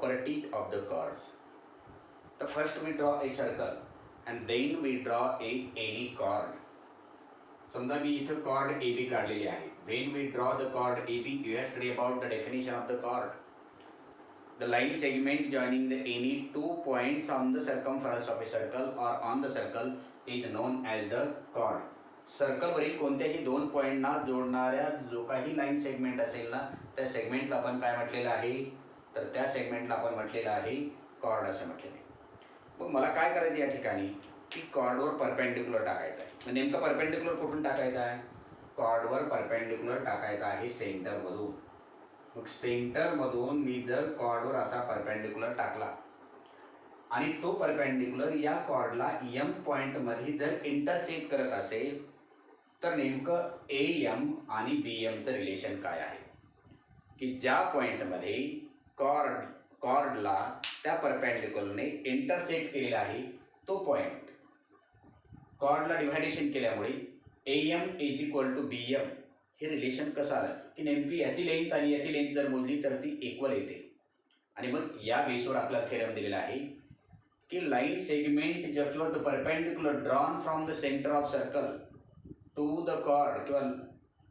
properties of the chords. So first we draw a circle and then we draw any chord. समजा मी इथं chord AB काढलेली आहे. When we draw the chord AB, you have studied about the definition of the chord. The line segment joining the any two points on the circumference of a circle or on the circle is known as the chord. सर्कलवरील कोणत्याही दोन पॉईंटना जोडणाऱ्या जो काही line segment असेल ना, त्या सेगमेंटला आपण काय म्हटलेलं आहे, तर त्या सेगमेंटला आपण म्हटलेलं आहे कॉर्ड असं म्हटलेलं आहे. मग मला काय करायचं या ठिकाणी की कॉर्डवर परपेंडिक्युलर टाकायचं आहे. मग नेमकं परपेंडिक्युलर कुठून टाकायचं आहे, कॉर्डवर परपेंडिक्युलर टाकायचं आहे सेंटरमधून. मग सेंटरमधून मी जर कॉर्डवर असा परपेंडिक्युलर टाकला आणि तो परपेंडिक्युलर या कॉर्डला एम पॉईंटमध्ये जर इंटरसेक्ट करत असेल तर नेमकं ए एम आणि बी एमचं रिलेशन काय आहे, की ज्या पॉईंटमध्ये कॉर्डला त्या परपेंडिक्युलरने इंटरसेक्ट केलेला आहे तो पॉईंट कॉर्डला डिव्हायडेशन केल्यामुळे A M is equal to B M हे रिलेशन कसं आलं, की नेमकी याची लेंथ आणि याची लेंथ जर मोजली तर ती इक्वल येते. आणि मग या बेसवर आपला थेरम दिलेला आहे की लाईन सेगमेंट जो किंवा the perpendicular drawn from the centre of circle to the chord किंवा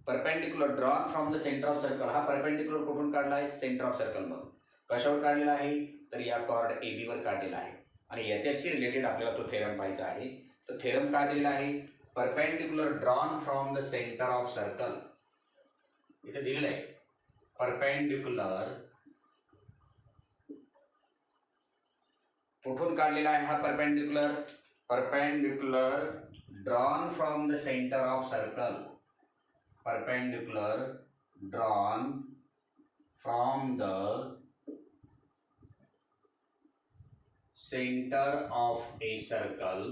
perpendicular drawn from the centre of circle, हा परपेंडिक्युलर कुठून काढला आहे, सेंटर ऑफ सर्कलमधून. कशावर काढलेला आहे, तर या कॉर्ड ए बीवर काढलेला आहे. आणि याच्याशी रिलेटेड आपल्याला तो थेरम पाहायचा आहे. तर थेरम काय दिलेला आहे, perpendicular drawn from the centre of circle. इथे दिलेलं आहे परपेंडिक्युलर कुठून काढलेला आहे हा perpendicular, perpendicular drawn from the centre of circle, perpendicular drawn from the centre of a circle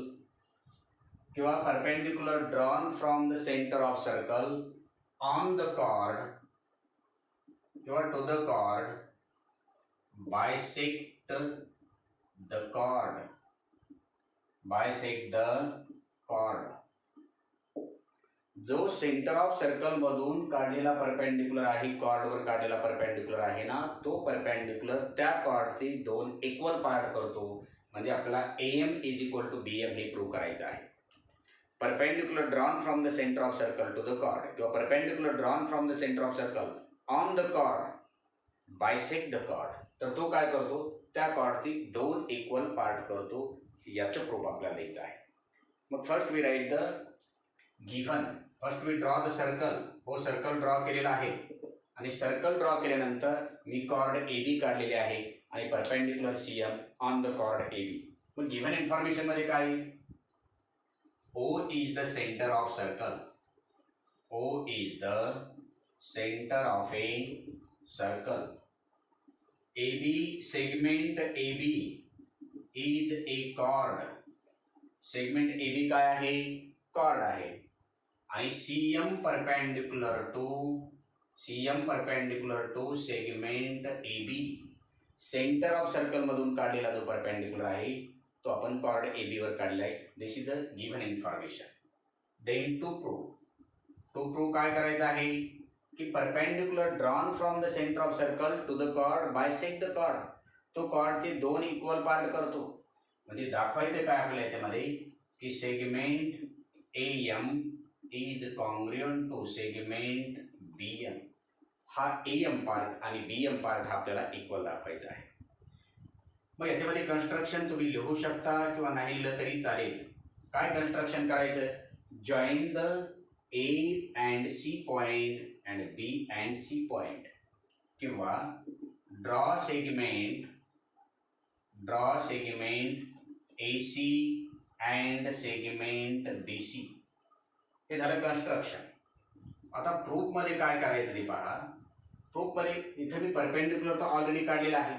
किंवा perpendicular drawn from the centre of circle on the chord किंवा to the chord bisect the chord, bisect the chord. जो centre of circle मधून काढलेला perpendicular आहे, कॉर्डवर काढलेला perpendicular आहे ना, तो परपेंडिक्युलर त्या कॉर्डचे दोन इक्वल पार्ट करतो. म्हणजे आपल्याला A M is equal to B M हे प्रूव्ह करायचं आहे. Perpendicular drawn from the centre of circle to the chord किंवा perpendicular drawn from the centre of circle on the chord bisect the chord. तर तो काय करतो, त्या कॉर्डची दोन इक्वल पार्ट करतो. याचं प्रूफ आपल्याला द्यायचं आहे. मग first we write the given, first we draw the circle. हो सर्कल ड्रॉ केलेला आहे आणि सर्कल ड्रॉ केल्यानंतर मी कॉर्ड ए बी काढलेले आहे आणि perpendicular C M on the chord A B. मग गिव्हन इन्फॉर्मेशनमध्ये काय, O is the centre of circle, O is the centre of a circle. AB segment AB is a chord. Segment AB काय आहे, chord आहे. आणि CM perpendicular to segment AB, centre of circle मधून काढलेला जो perpendicular आहे तो आपण कॉर्ड AB वर काढलेला आहे. This is the given information. Then to prove काय करायचं आहे की perpendicular drawn from the centre of circle to the chord bisect the chord, तो कॉर्डचे दोन इक्वल पार्ट करतो. म्हणजे दाखवायचं काय आपल्याला याच्यामध्ये की segment A M is congruent to segment B M. हा ए एम पार्ट आणि बी एम पार्ट हा आपल्याला इक्वल दाखवायचा आहे. मग याच्यामध्ये कन्स्ट्रक्शन तुम्ही लिहू शकता किंवा नाही लिहिलं तरी चालेल. काय कन्स्ट्रक्शन करायचं, join the A and C point and B and C point किंवा draw segment AC and segment BC. हे झालं कन्स्ट्रक्शन. आता प्रूफमध्ये काय करायचं ते पहा. प्रूफमध्ये इथे मी परपेंडिक्युलर तर ऑलरेडी काढलेला आहे,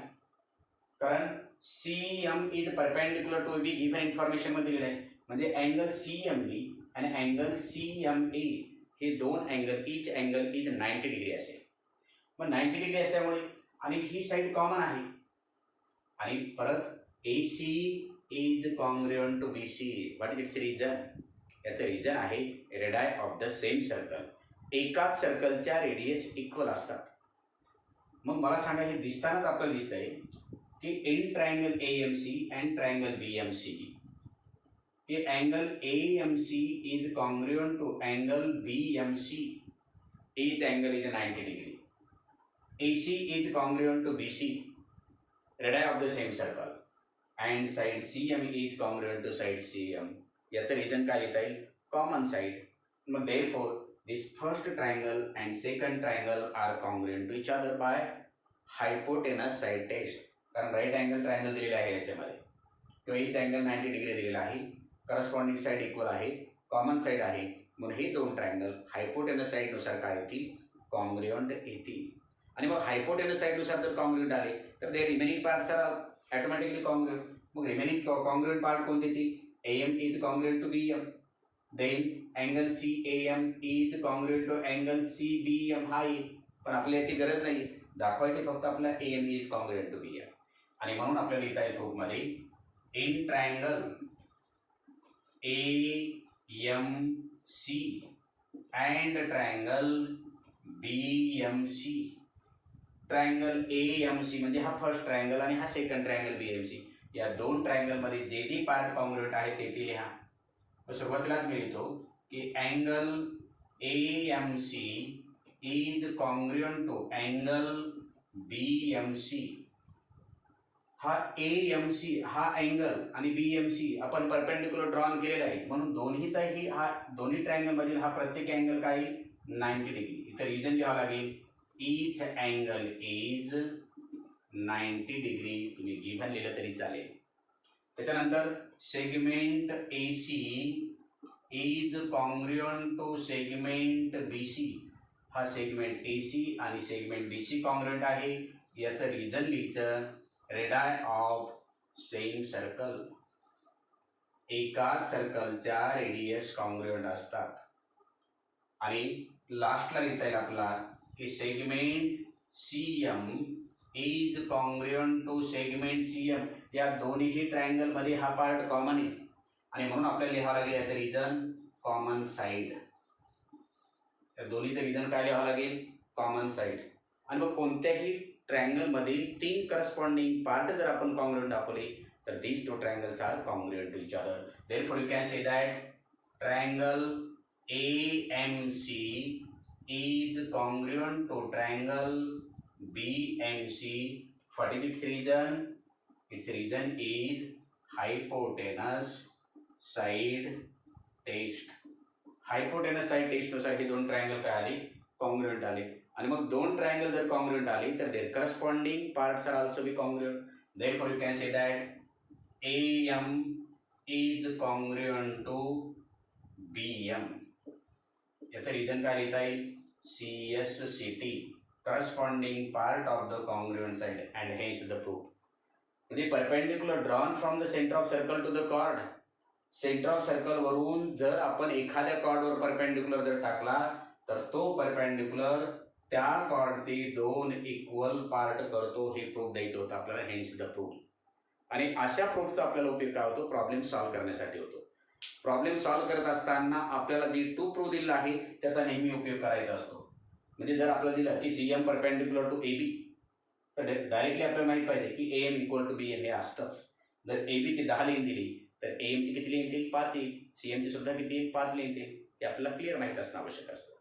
कारण CM is perpendicular to B given इन्फॉर्मेशनमध्ये दिलेलं आहे. म्हणजे अँगल CMB आणि अँगल CMA हे दोन angle, each angle is 90 degree असेल. मग 90 डिग्री असल्यामुळे आणि ही साईड कॉमन आहे आणि परत AC is congruent to BC. What is its reason, याचं रिझन आहे radii of the same circle. एकाच सर्कलच्या रेडियस इक्वल असतात. मग मला सांगा, हे दिसतानाच आपल्याला दिसतंय की in triangle AMC and triangle BMC, the angle AMC is congruent to angle BMC. Each angle is 90 degree. AC is congruent to BC, radii of the same circle, and side CM is congruent to side CM. याचं reason काय लिहिता येईल? Common side. मग therefore this first triangle and second triangle are congruent to each other by hypotenuse side test. कारण right angle triangle दिलेला आहे याच्यामध्ये, किंवा हीच अँगल 90 डिग्री दिलेला आहे, करस्पॉन्डिंग साइड इक्वल आहे, कॉमन साइड आहे, म्हणून हे दोन ट्रायंगल हायपोटेनस साईडनुसार काय येतील? कॉंग्रुएंट येतील. आणि मग हायपोटेनस साईडनुसार जर कॉंग्रुएंट आले तर ते remaining parts are automatically congruent. मग रिमेनिंग कॉंग्रुएंट पार्ट कोणते येतील? AM is congruent to BM, then angle CAM is congruent to angle CBM. हा येईल, पण आपल्याला याची गरज नाही, दाखवायचे फक्त आपला AM is congruent to BM. आणि म्हणून आपल्याला लिहिता येईल प्रूफमध्ये in triangle AMC and triangle BMC. Triangle AMC म्हणजे हा फर्स्ट ट्रायंगल आणि हा सेकंड ट्रायंगल BMC, या दोन ट्रायंगलमध्ये जे जे पार्ट कॉंग्रुएंट आहे ते ते लिहा. सुरुवातीलाच मी लिहितो की angle AMC is congruent to angle BMC. हा AMC हा अँगल आणि BMC आपण परपेंडिक्युलर ड्रॉन केलेला आहे, म्हणून दोन्हीचाही हा दोन्ही ट्रायंगल मधील हा प्रत्येक अँगल काय 90 डिग्री. इथं रिजन लिहावं लागेल, ईच अँगल इज 90 डिग्री. तुम्ही गिव्हन लिहिलं तरी चालेल. त्याच्यानंतर segment AC is congruent to segment BC. हा सेगमेंट AC आणि सेगमेंट BC कॉंग्रुएंट आहे. याचं रिजन लिहायचं, रेडाय ऑफ सेम सर्कल. एकाच सर्कलच्या रेडियस कॉंग्रुएंट असतात. आणि लास्टला लिहिता येईल आपला की segment CM is congruent to segment CM. या दोन्ही ट्रायंगल मध्ये हा पार्ट कॉमन आहे, आणि म्हणून आपल्याला लिहावं लागेल याचं रिजन कॉमन साइड. या दोन्हीचं रिजन काय लिहावं लागेल? Common side. आणि मग कोणत्याही ट्रायंगल मधील तीन करस्पॉन्डिंग पार्ट जर आपण कॉंग्रुएंट दाखवले तर these two triangles are congruent to each other. Therefore you can say that triangle AMC is congruent to triangle BMC. What is its reason? Its reason is hypotenuse side test. hypotenuse side test नुसार हे दोन triangle काय आले? Congruent आले. आणि मग दोन triangle जर कॉंग्रुएंट आले तर their corresponding parts are also be congruent. Therefore you can say that AM is congruent to BM. याचं रिजन काय लिहिता येईल? CSCT, corresponding part of the congruent side, and hence the proof. म्हणजे perpendicular drawn from the centre of circle to the chord. Centre of circle वरून जर आपण एखाद्या कॉर्डवर perpendicular जर टाकला तर तो परपेंडिक्युलर त्या कॉर्डचे दोन इक्वल पार्ट करतो. हे प्रूफ द्यायचं होतं आपल्याला, हेन्स द प्रूफ. आणि अशा प्रूफचा आपल्याला उपयोग काय होतो? प्रॉब्लेम सॉल्व्ह करण्यासाठी होतो. प्रॉब्लेम सॉल्व्ह करत असताना आपल्याला जी टू प्रूफ दिलेला आहे त्याचा नेहमी उपयोग करायचा असतो. म्हणजे जर आपल्याला दिलं की CM परपेंडिक्युलर टू AB, तर डायरेक्टली आपल्याला माहित पाहिजे की AM इक्वल टू BM हे असतंच. जर AB ची 10 लेन दिली तर AM ची किती लेन येईल? 5 येईल. CM ची सुद्धा किती येईल? 5 लेन येईल. हे आपल्याला क्लिअर माहित असणं आवश्यक असतं.